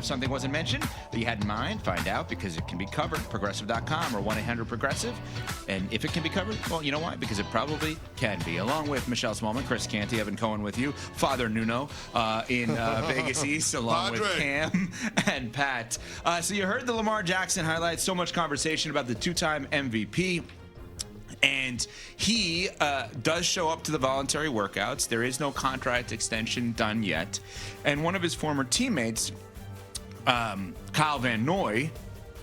if something wasn't mentioned that you had in mind, find out because it can be covered. Progressive.com or 1-800-PROGRESSIve. And if it can be covered, well, you know why? Because it probably can be. Along with Michelle Smallman, Chris Canty, Evan Cohen with you, Father Nuno in Vegas East, along with Cam and Pat. So you heard the Lamar Jackson highlights. So much conversation about the two-time MVP. And he does show up to the voluntary workouts. There is no contract extension done yet. And one of his former teammates, Kyle Van Noy,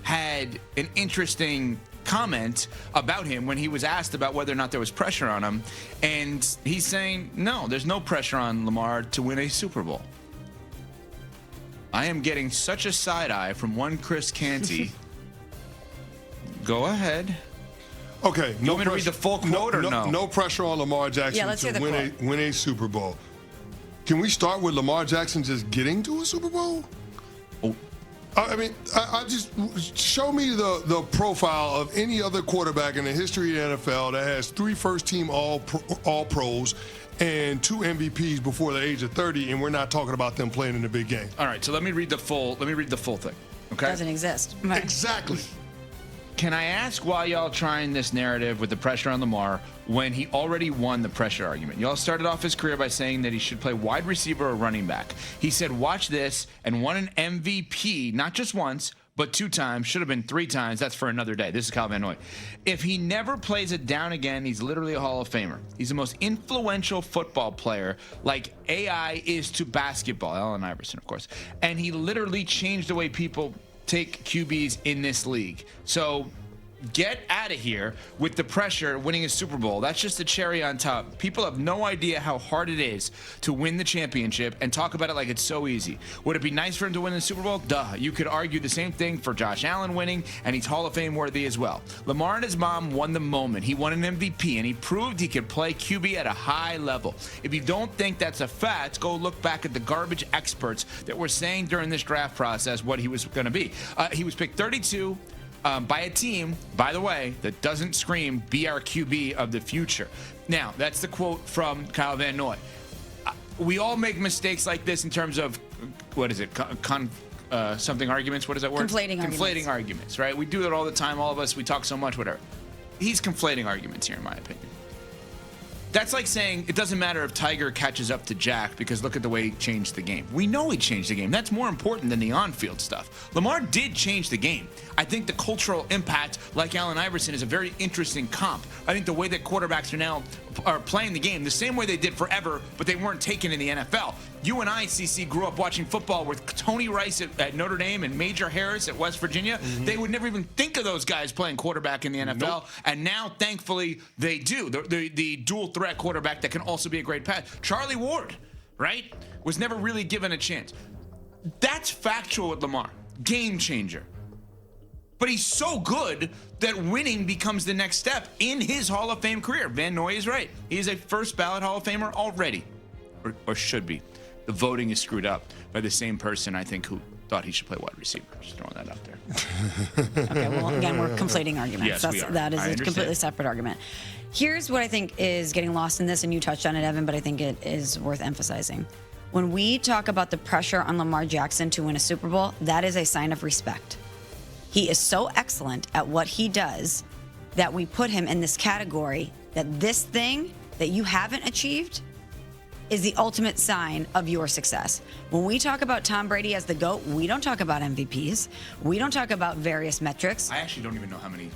had an interesting comment about him when he was asked about whether or not there was pressure on him. And he's saying, no, there's no pressure on Lamar to win a Super Bowl. I am getting such a side eye from one Chris Canty. Go ahead. Okay, you want me to read the full quote or no? No pressure on Lamar Jackson to win a Super Bowl. Can we start with Lamar Jackson just getting to a Super Bowl? Oh. I mean, I just show me the profile of any other quarterback in the history of the NFL that has 3 first-team All-Pros and 2 MVPs before the age of 30, and we're not talking about them playing in the big game. All right, so let me read the full thing. Okay, doesn't exist. Right. Exactly. Can I ask why y'all trying this narrative with the pressure on Lamar when he already won the pressure argument? Y'all started off his career by saying that he should play wide receiver or running back. He said, watch this, and won an MVP, not just once, but 2 times, should have been 3 times. That's for another day. This is Kyle Van Noy. If he never plays it down again, he's literally a Hall of Famer. He's the most influential football player, like AI is to basketball. Allen Iverson, of course. And he literally changed the way people take QBs in this league. So get out of here with the pressure winning a Super Bowl. That's just the cherry on top. People have no idea how hard it is to win the championship and talk about it like it's so easy. Would it be nice for him to win the Super Bowl? Duh. You could argue the same thing for Josh Allen winning, and he's Hall of Fame worthy as well. Lamar and his mom won the moment. He won an MVP, and he proved he could play QB at a high level. If you don't think that's a fact, go look back at the garbage experts that were saying during this draft process what he was going to be. He was picked 32 by a team, by the way, that doesn't scream, be our QB of the future. Now, that's the quote from Kyle Van Noy. We all make mistakes like this in terms of, what is it, something arguments? What is that word? Conflating arguments, right? We do it all the time, all of us. We talk so much, whatever. He's conflating arguments here, in my opinion. That's like saying it doesn't matter if Tiger catches up to Jack because look at the way he changed the game. We know he changed the game. That's more important than the on-field stuff. Lamar did change the game. I think the cultural impact, like Allen Iverson, is a very interesting comp. I think the way that quarterbacks are playing the game the same way they did forever, but they weren't taken in the NFL. You and I, CC, grew up watching football with Tony Rice at Notre Dame and Major Harris at West Virginia. Mm-hmm. They would never even think of those guys playing quarterback in the NFL. Nope. And now, thankfully, they do. The dual threat quarterback that can also be a great pass. Charlie Ward, right, was never really given a chance. That's factual with Lamar. Game changer. But he's so good that winning becomes the next step in his Hall of Fame career. Van Noy is right. He is a first ballot Hall of Famer already, or should be. The voting is screwed up by the same person, I think, who thought he should play wide receiver. Just throwing that out there. Okay, well, again, we're conflating arguments. Yes, we are. That is a completely separate argument. Here's what I think is getting lost in this, and you touched on it, Evan, but I think it is worth emphasizing. When we talk about the pressure on Lamar Jackson to win a Super Bowl, that is a sign of respect. He is so excellent at what he does that we put him in this category that this thing that you haven't achieved is the ultimate sign of your success. When we talk about Tom Brady as the GOAT, we don't talk about MVPs. We don't talk about various metrics. I actually don't even know how many.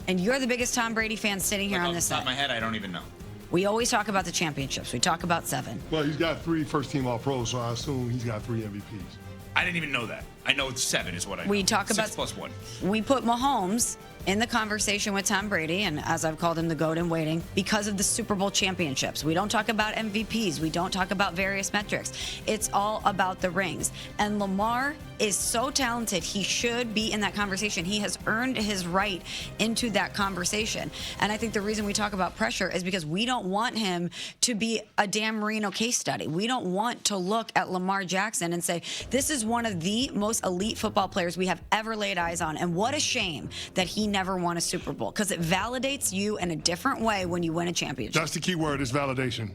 And you're the biggest Tom Brady fan sitting here on this side. Off the top of my head, I don't even know. We always talk about the championships. We talk about 7. Well, he's got 3 first-team All-Pros, so I assume he's got 3 MVPs. I didn't even know that. I know 7 is what I know. We talk about 6 + 1. We put Mahomes in the conversation with Tom Brady, and as I've called him, the GOAT in waiting, because of the Super Bowl championships. We don't talk about MVPs. We don't talk about various metrics. It's all about the rings. And Lamar is so talented, he should be in that conversation. He has earned his right into that conversation. And I think the reason we talk about pressure is because we don't want him to be a Dan Marino case study. We don't want to look at Lamar Jackson and say, this is one of the most elite football players we have ever laid eyes on. And what a shame that he never won a Super Bowl, because it validates you in a different way when you win a championship. That's the key word, is validation.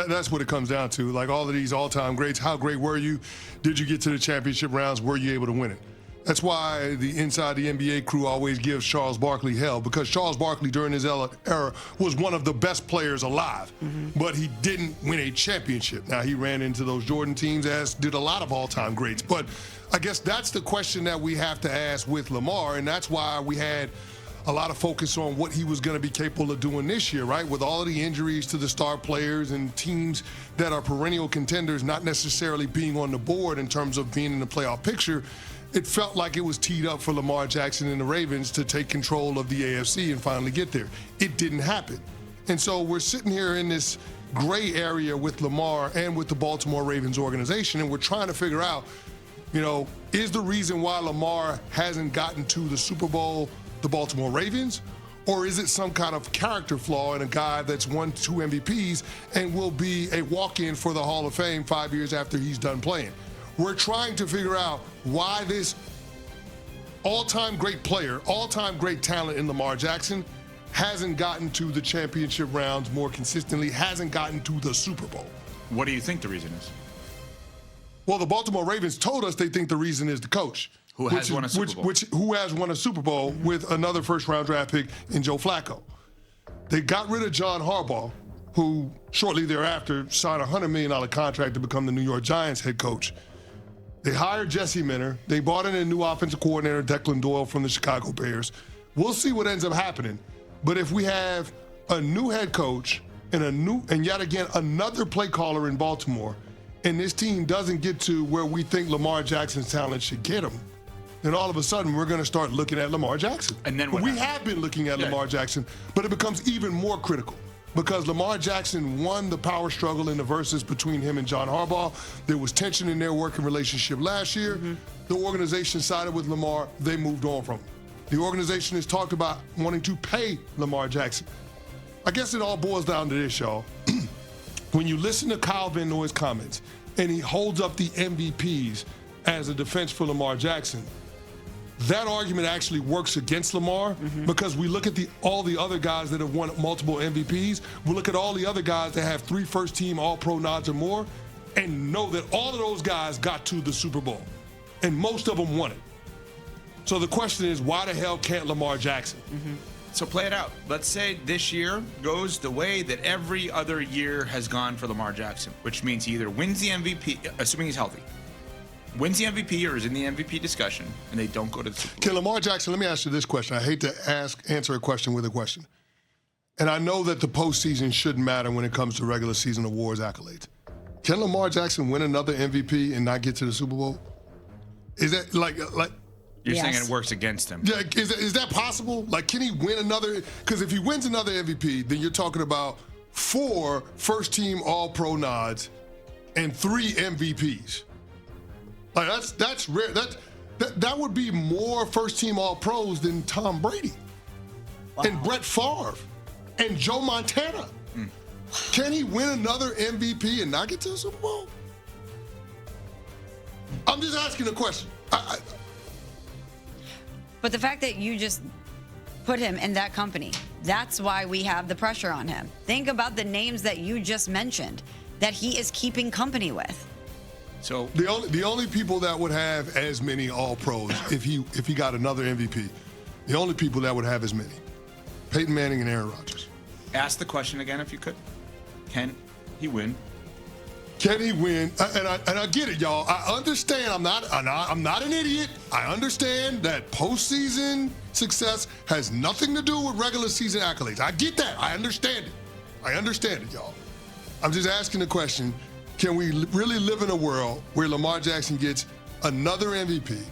That's what it comes down to. Like all of these all-time greats, how great were you? Did you get to the championship rounds? Were you able to win it? That's why the Inside the NBA crew always gives Charles Barkley hell, because Charles Barkley during his era was one of the best players alive, but he didn't win a championship. Now, he ran into those Jordan teams, as did a lot of all-time greats. But I guess that's the question that we have to ask with Lamar, and that's why we had a lot of focus on what he was going to be capable of doing this year, right? With all of the injuries to the star players and teams that are perennial contenders not necessarily being on the board in terms of being in the playoff picture, it felt like it was teed up for Lamar Jackson and the Ravens to take control of the AFC and finally get there. It didn't happen. And so we're sitting here in this gray area with Lamar and with the Baltimore Ravens organization, and we're trying to figure out, is the reason why Lamar hasn't gotten to the Super Bowl the Baltimore Ravens, or is it some kind of character flaw in a guy that's won 2 MVPs and will be a walk-in for the Hall of Fame 5 years after he's done playing? We're trying to figure out why this all-time great player, all-time great talent in Lamar Jackson hasn't gotten to the championship rounds more consistently, hasn't gotten to the Super Bowl. What do you think the reason is? Well, the Baltimore Ravens told us they think the reason is the coach. Who has won a Super Bowl. Who has won a Super Bowl with another first-round draft pick in Joe Flacco. They got rid of John Harbaugh, who shortly thereafter signed a $100 million contract to become the New York Giants head coach. They hired Jesse Minter. They brought in a new offensive coordinator, Declan Doyle, from the Chicago Bears. We'll see what ends up happening. But if we have a new head coach and yet again another play caller in Baltimore, and this team doesn't get to where we think Lamar Jackson's talent should get him, then all of a sudden we're going to start looking at Lamar Jackson. And then we have been looking at Lamar Jackson, but it becomes even more critical because Lamar Jackson won the power struggle in the versus between him and John Harbaugh. There was tension in their working relationship last year. The organization sided with Lamar. They moved on from him. The organization has talked about wanting to pay Lamar Jackson. I guess it all boils down to this, y'all. When you listen to Kyle Van Noy's comments and he holds up the MVPs as a defense for Lamar Jackson, that argument actually works against Lamar because we look at all the other guys that have won multiple MVPs. We look at all the other guys that have 3 first-team All-Pro nods or more and know that all of those guys got to the Super Bowl, and most of them won it. So the question is, why the hell can't Lamar Jackson? So play it out. Let's say this year goes the way that every other year has gone for Lamar Jackson, which means he either wins the MVP, assuming he's healthy, wins the MVP or is in the MVP discussion, and they don't go to the Super Bowl. Can Lamar Jackson, let me ask you this question. I hate to answer a question with a question. And I know that the postseason shouldn't matter when it comes to regular season awards accolades. Can Lamar Jackson win another MVP and not get to the Super Bowl? Is that like You're saying it works against him? Yeah, is that possible? Like, can he win another? Because if he wins another MVP, then you're talking about 4 first-team All-Pro nods and 3 MVPs. Like that's rare. That would be more first-team All-Pros than Tom Brady and Brett Favre and Joe Montana. Can he win another MVP and not get to the Super Bowl? I'm just asking a question. But the fact that you just put him in that company, that's why we have the pressure on him. Think about the names that you just mentioned that he is keeping company with. So the only people that would have as many All-Pros if he got another MVP, the only people that would have as many, Peyton Manning and Aaron Rodgers. Ask the question again if you could. Can he win? Can he win? And I get it, y'all. I understand. I'm not an idiot. I understand that postseason success has nothing to do with regular season accolades. I get that. I understand it, y'all. I'm just asking the question, can we really live in a world where Lamar Jackson gets another MVP,